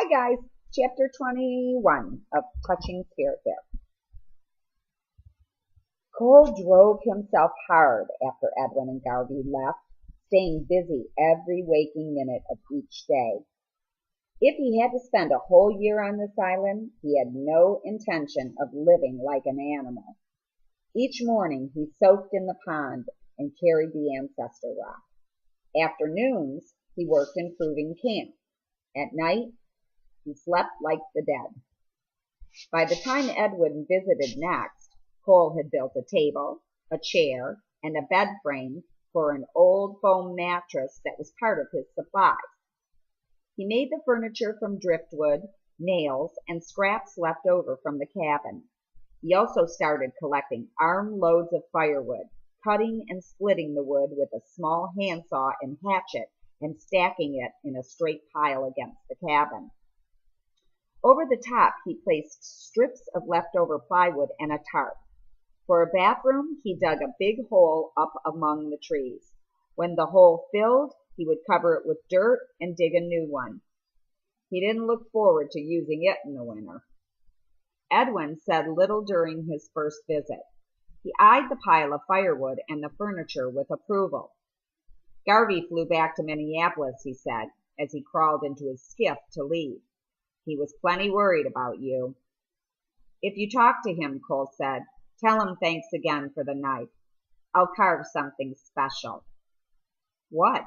Hi guys, chapter 21 of Touching Spirit Bear. Cole drove himself hard after Edwin and Garvey left, staying busy every waking minute of each day. If he had to spend a whole year on this island, he had no intention of living like an animal. Each morning he soaked in the pond and carried the ancestor rock. Afternoons he worked improving camp. At night he slept like the dead. By the time Edwin visited next, Cole had built a table, a chair, and a bed frame for an old foam mattress that was part of his supplies. He made the furniture from driftwood, nails, and scraps left over from the cabin. He also started collecting armloads of firewood, cutting and splitting the wood with a small handsaw and hatchet, and stacking it in a straight pile against the cabin. Over the top he placed strips of leftover plywood and a tarp. For a bathroom he dug a big hole up among the trees. When the hole filled, he would cover it with dirt and dig a new one. He didn't look forward to using it in the winter. Edwin said little during his first visit. He eyed the pile of firewood and the furniture with approval. Garvey flew back to Minneapolis, he said, as he crawled into his skiff to leave. He was plenty worried about you. If you talk to him, Cole said, tell him thanks again for the knife. I'll carve something special. What?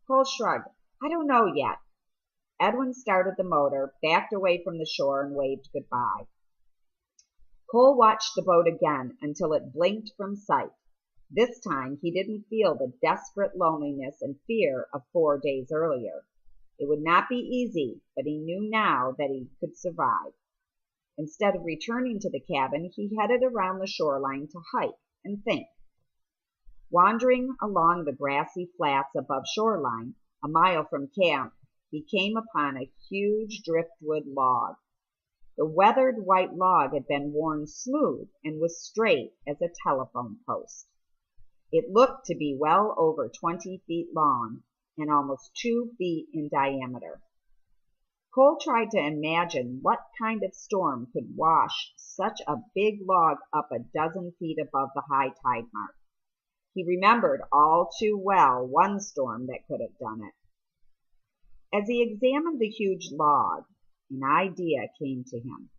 Cole shrugged. I don't know yet. Edwin started the motor, backed away from the shore, and waved goodbye. Cole watched the boat again until it blinked from sight. This time he didn't feel the desperate loneliness and fear of 4 days earlier. It would not be easy, but he knew now that he could survive. Instead of returning to the cabin, he headed around the shoreline to hike and think. Wandering along the grassy flats above shoreline, a mile from camp, he came upon a huge driftwood log. The weathered white log had been worn smooth and was straight as a telephone post. It looked to be well over 20 feet long and almost 2 feet in diameter. Cole tried to imagine what kind of storm could wash such a big log up a dozen feet above the high tide mark. He remembered all too well one storm that could have done it. As he examined the huge log, an idea came to him.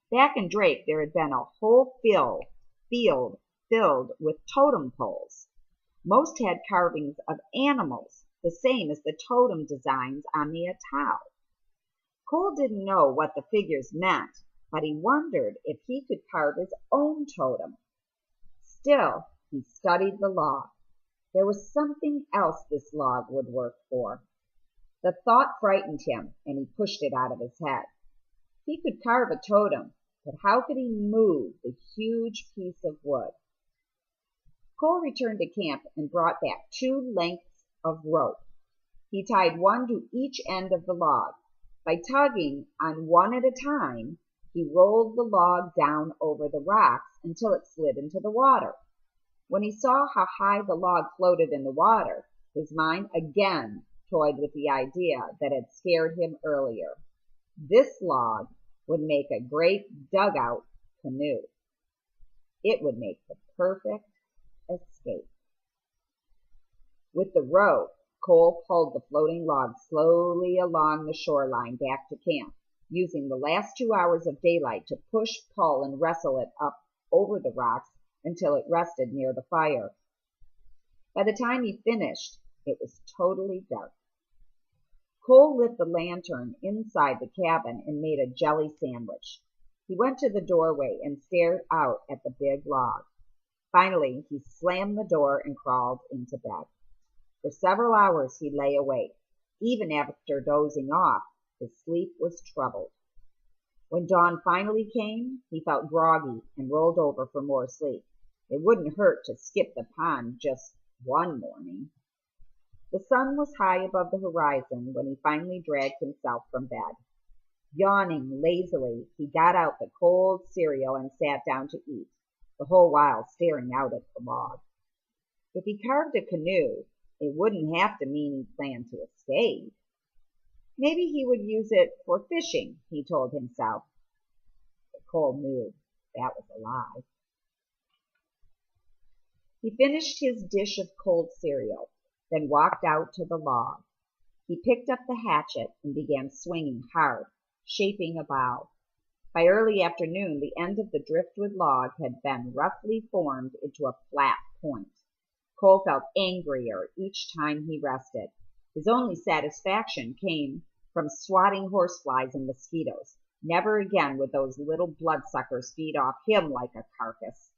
Back in Drake there had been a whole field filled with totem poles. Most had carvings of animals, the same as the totem designs on the atoll. Cole didn't know what the figures meant, but he wondered if he could carve his own totem. Still, he studied the log. There was something else this log would work for. The thought frightened him, and he pushed it out of his head. He could carve a totem, but how could he move the huge piece of wood? Cole returned to camp and brought back 2 lengths of rope. He tied one to each end of the log. By tugging on one at a time, he rolled the log down over the rocks until it slid into the water. When he saw how high the log floated in the water, his mind again toyed with the idea that had scared him earlier. This log would make a great dugout canoe. It would make the perfect escape. With the rope, Cole pulled the floating log slowly along the shoreline back to camp, using the last 2 hours of daylight to push, pull, and wrestle it up over the rocks until it rested near the fire. By the time he finished, it was totally dark. Cole lit the lantern inside the cabin and made a jelly sandwich. He went to the doorway and stared out at the big log. Finally, he slammed the door and crawled into bed. For several hours he lay awake. Even after dozing off, his sleep was troubled. When dawn finally came, he felt groggy and rolled over for more sleep. It wouldn't hurt to skip the pond just one morning. The sun was high above the horizon when he finally dragged himself from bed. Yawning lazily, he got out the cold cereal and sat down to eat, the whole while staring out at the log. If he carved a canoe, it wouldn't have to mean he planned to escape. Maybe he would use it for fishing, he told himself. But Cole knew that was a lie. He finished his dish of cold cereal, then walked out to the log. He picked up the hatchet and began swinging hard, shaping a bow. By early afternoon, the end of the driftwood log had been roughly formed into a flat point. Cole felt angrier each time he rested. His only satisfaction came from swatting horseflies and mosquitoes. Never again would those little bloodsuckers feed off him like a carcass.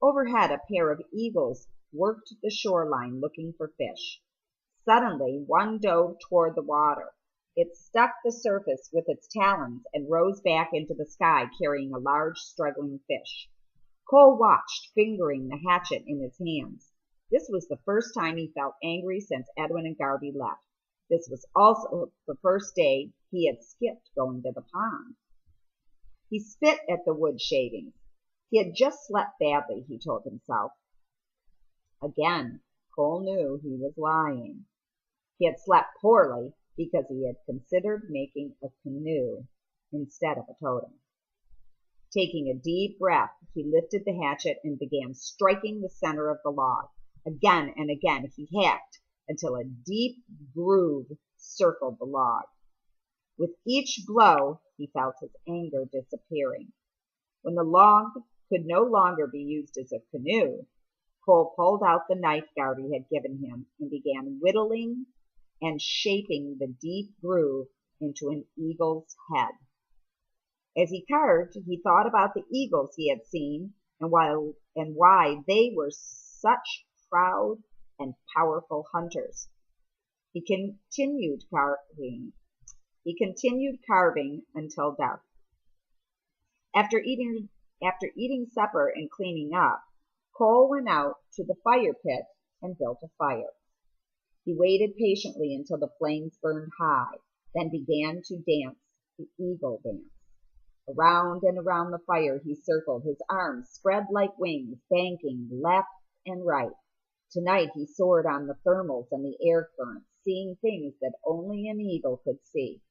Overhead, a pair of eagles worked the shoreline looking for fish. Suddenly, one dove toward the water. It struck the surface with its talons and rose back into the sky carrying a large, struggling fish. Cole watched, fingering the hatchet in his hands. This was the first time he felt angry since Edwin and Garvey left. This was also the first day he had skipped going to the pond. He spit at the wood shavings. He had just slept badly, he told himself. Again, Cole knew he was lying. He had slept poorly because he had considered making a canoe instead of a totem. Taking a deep breath, he lifted the hatchet and began striking the center of the log. Again and again he hacked until a deep groove circled the log. With each blow, he felt his anger disappearing. When the log could no longer be used as a canoe, Cole pulled out the knife Garvey had given him and began whittling and shaping the deep groove into an eagle's head. As he carved, he thought about the eagles he had seen and why they were such proud and powerful hunters. He continued carving until dark. After eating supper and cleaning up, Cole went out to the fire pit and built a fire. He waited patiently until the flames burned high, then began to dance the eagle dance. Around and around the fire he circled, his arms spread like wings, banking left and right. Tonight he soared on the thermals and the air currents, seeing things that only an eagle could see.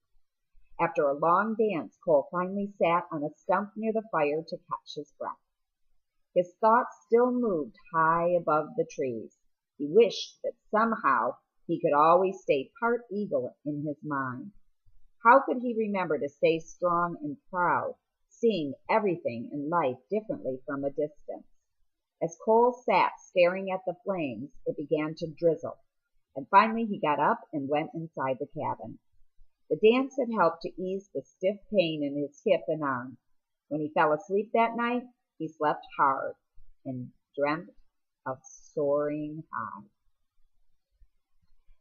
After a long dance, Cole finally sat on a stump near the fire to catch his breath. His thoughts still moved high above the trees. He wished that somehow he could always stay part eagle in his mind. How could he remember to stay strong and proud, seeing everything in life differently from a distance? As Cole sat staring at the flames, it began to drizzle, and finally he got up and went inside the cabin. The dance had helped to ease the stiff pain in his hip and arm. When he fell asleep that night, he slept hard and dreamt of soaring high.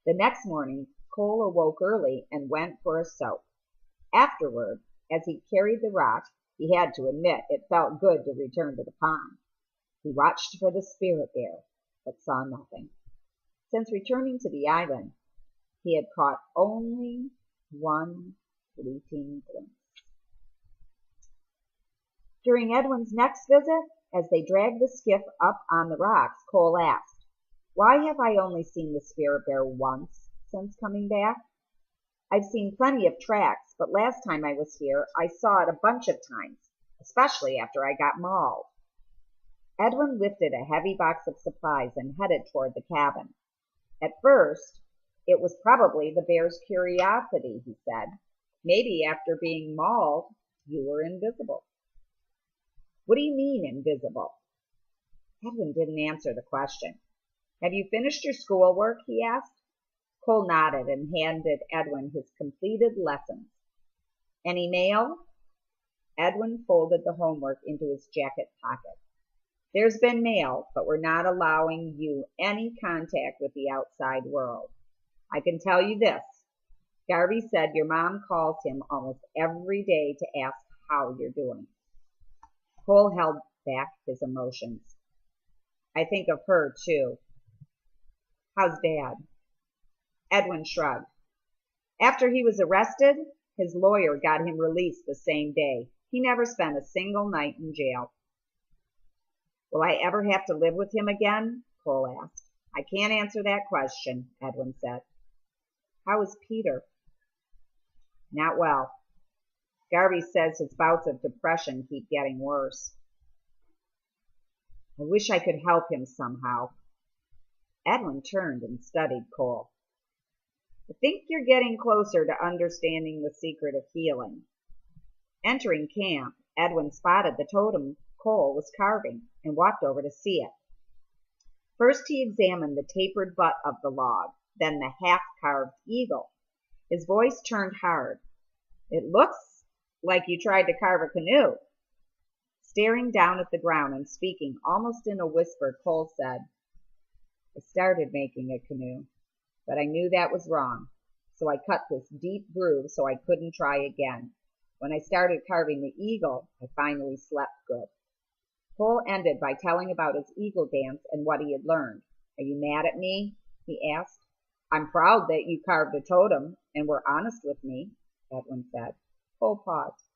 The next morning, Cole awoke early and went for a soak. Afterward, as he carried the rock, he had to admit it felt good to return to the pond. He watched for the spirit bear, but saw nothing. Since returning to the island, he had caught only one fleeting glimpse. During Edwin's next visit, as they dragged the skiff up on the rocks, Cole asked, "Why have I only seen the spirit bear once since coming back? I've seen plenty of tracks, but last time I was here, I saw it a bunch of times, especially after I got mauled." Edwin lifted a heavy box of supplies and headed toward the cabin. At first, it was probably the bear's curiosity, he said. Maybe after being mauled, you were invisible. What do you mean, invisible? Edwin didn't answer the question. Have you finished your schoolwork? He asked. Cole nodded and handed Edwin his completed lessons. Any mail? Edwin folded the homework into his jacket pocket. There's been mail, but we're not allowing you any contact with the outside world. I can tell you this. Garvey said your mom calls him almost every day to ask how you're doing. Cole held back his emotions. I think of her, too. How's Dad? Edwin shrugged. After he was arrested, his lawyer got him released the same day. He never spent a single night in jail. Will I ever have to live with him again? Cole asked. I can't answer that question, Edwin said. How is Peter? Not well. Garvey says his bouts of depression keep getting worse. I wish I could help him somehow. Edwin turned and studied Cole. I think you're getting closer to understanding the secret of healing. Entering camp, Edwin spotted the totem Cole was carving and walked over to see it. First he examined the tapered butt of the log, then the half-carved eagle. His voice turned hard. It looks like you tried to carve a canoe. Staring down at the ground and speaking almost in a whisper, Cole said, I started making a canoe, but I knew that was wrong, so I cut this deep groove so I couldn't try again. When I started carving the eagle, I finally slept good. Cole ended by telling about his eagle dance and what he had learned. Are you mad at me? He asked. I'm proud that you carved a totem and were honest with me, Edwin said. Cole paused.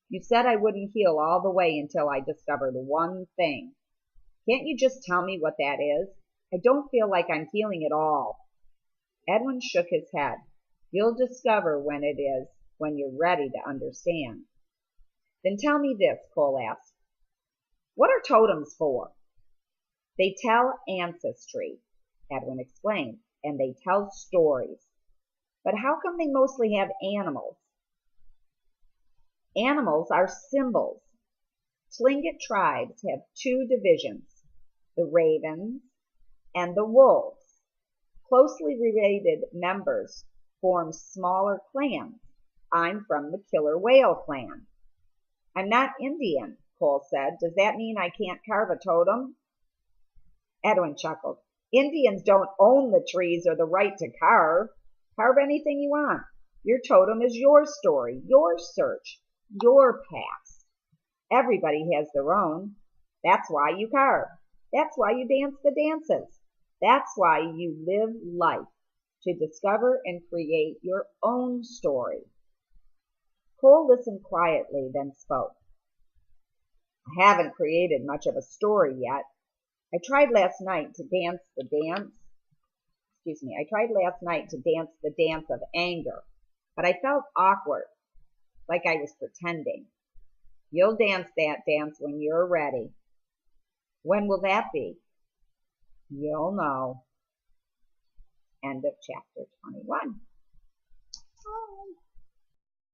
You said I wouldn't heal all the way until I discovered one thing. Can't you just tell me what that is? I don't feel like I'm healing at all. Edwin shook his head. You'll discover when it is, when you're ready to understand. Then tell me this, Cole asked. What are totems for? They tell ancestry, Edwin explained, and they tell stories. But how come they mostly have animals? Animals are symbols. Tlingit tribes have two divisions, the ravens and the wolves. Closely related members form smaller clans. I'm from the killer whale clan. I'm not Indian, Cole said. Does that mean I can't carve a totem? Edwin chuckled. Indians don't own the trees or the right to carve. Carve anything you want. Your totem is your story, your search, your past. Everybody has their own. That's why you carve. That's why you dance the dances. That's why you live life, to discover and create your own story. Cole listened quietly, then spoke. I haven't created much of a story yet. I tried last night to dance the dance of anger, but I felt awkward, like I was pretending. You'll dance that dance when you're ready. When will that be? You'll know. End of chapter 21.